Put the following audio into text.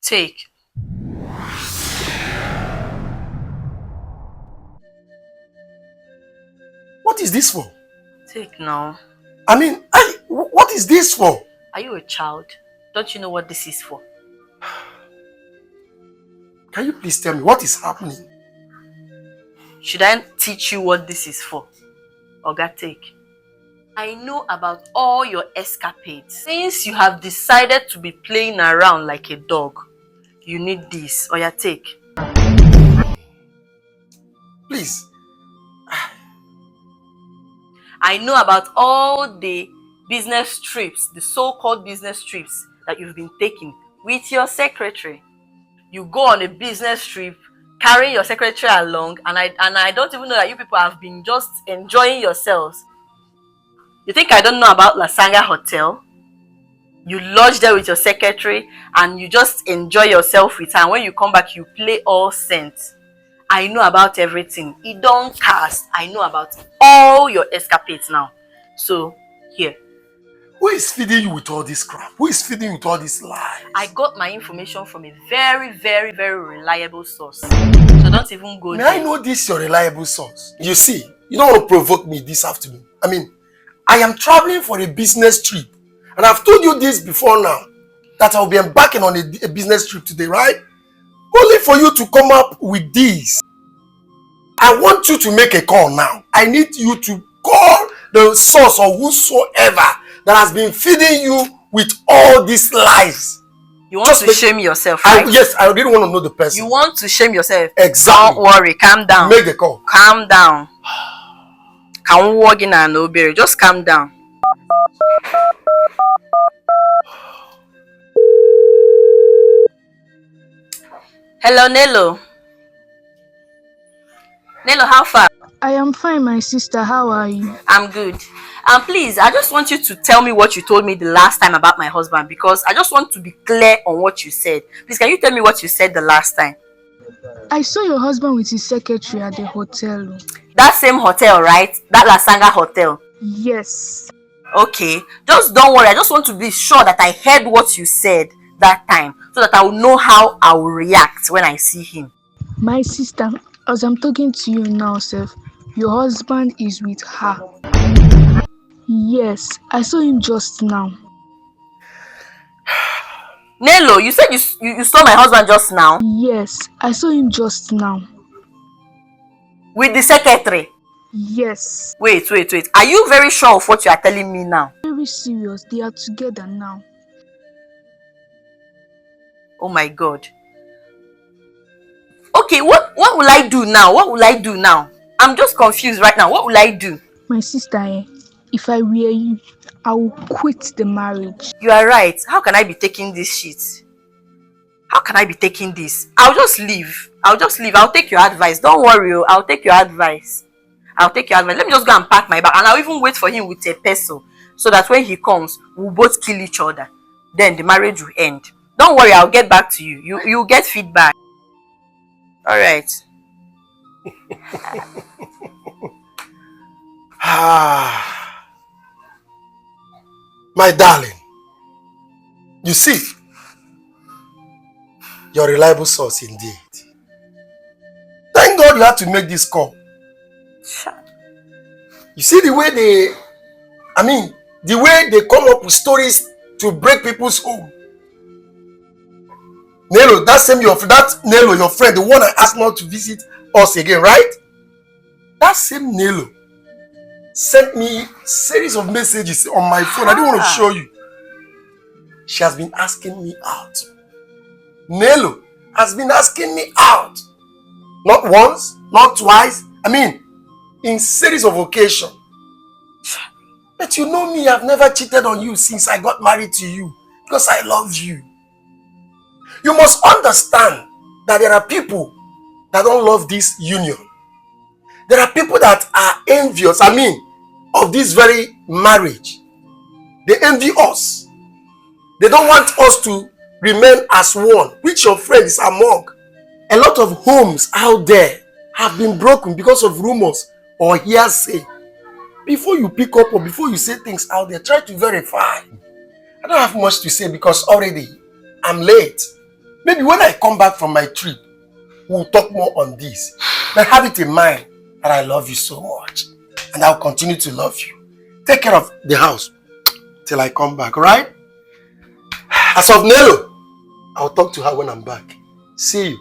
Take. What is this for? Take now. What is this for? Are you a child? Don't you know what this is for? Can you please tell me what is happening? Should I teach you what this is for? Oga, take. I know about all your escapades. Since you have decided to be playing around like a dog, you need this. Oya, take. Please. I know about all the business trips, the so-called business trips that you've been taking with your secretary. You go on a business trip, carrying your secretary along, and I don't even know that you people have been just enjoying yourselves. You think I don't know about Lasanga Hotel? You lodge there with your secretary and you just enjoy yourself with her. And when you come back, you play all scent. I know about everything. It don't cast. I know about all your escapades now. So, here. Who is feeding you with all this crap? Who is feeding you with all this lies? I got my information from a very, very, very reliable source. So don't even go there. May I know this your reliable source? You see, you don't want to provoke me this afternoon. I am traveling for a business trip. And I've told you this before now, that I'll be embarking on a business trip today, right? Only for you to come up with this. I want you to make a call now. I need you to call the source or whosoever that has been feeding you with all these lies. You want to shame yourself, right? Yes, I really want to know the person. You want to shame yourself? Exactly. Don't worry, calm down. Make the call. Calm down. Just calm down. Hello, Nello. Nello, how far? I am fine, my sister. How are you? I'm good. Please, I just want you to tell me what you told me the last time about my husband, because I just want to be clear on what you said. Please, can you tell me what you said the last time? I saw your husband with his secretary at the hotel. That same hotel, right? That Lasanga hotel? Yes. Okay. Just don't worry. I just want to be sure that I heard what you said that time, so that I will know how I will react when I see him. My sister, as I'm talking to you now, Seth, your husband is with her. Yes, I saw him just now. Nello, you said you saw my husband just now? Yes, I saw him just now. With the secretary? Yes. Wait. Are you very sure of what you are telling me now? Very serious. They are together now. Oh my God. Okay, what will I do now? What will I do now? I'm just confused right now. What will I do? My sister, if I were you, I will quit the marriage. You are right. How can I be taking this shit? How can I be taking this? I'll just leave. I'll take your advice. Don't worry. I'll take your advice. Let me just go and pack my bag. And I'll even wait for him with a pencil, so that when he comes, we'll both kill each other. Then the marriage will end. Don't worry. I'll get back to you. You'll get feedback. Alright. My darling, you see, your reliable source indeed. Thank God you had to make this call. You see the way they come up with stories to break people's home. Nello, Nello, your friend, the one I asked not to visit us again, right? That same Nello sent me a series of messages on my phone. I didn't want to show you. She has been asking me out. Nello has been asking me out. Not once, not twice. In series of occasions. But you know me, I've never cheated on you since I got married to you. Because I love you. You must understand that there are people that don't love this union. There are people that are envious, of this very marriage. They envy us. They don't want us to remain as one, which your friend is among. A lot of homes out there have been broken because of rumors or hearsay. Before you pick up or before you say things out there, try to verify. I don't have much to say because already I'm late. Maybe when I come back from my trip, we'll talk more on this. But have it in mind that I love you so much. And I'll continue to love you. Take care of the house till I come back, right? As of Nelo, I'll talk to her when I'm back. See you.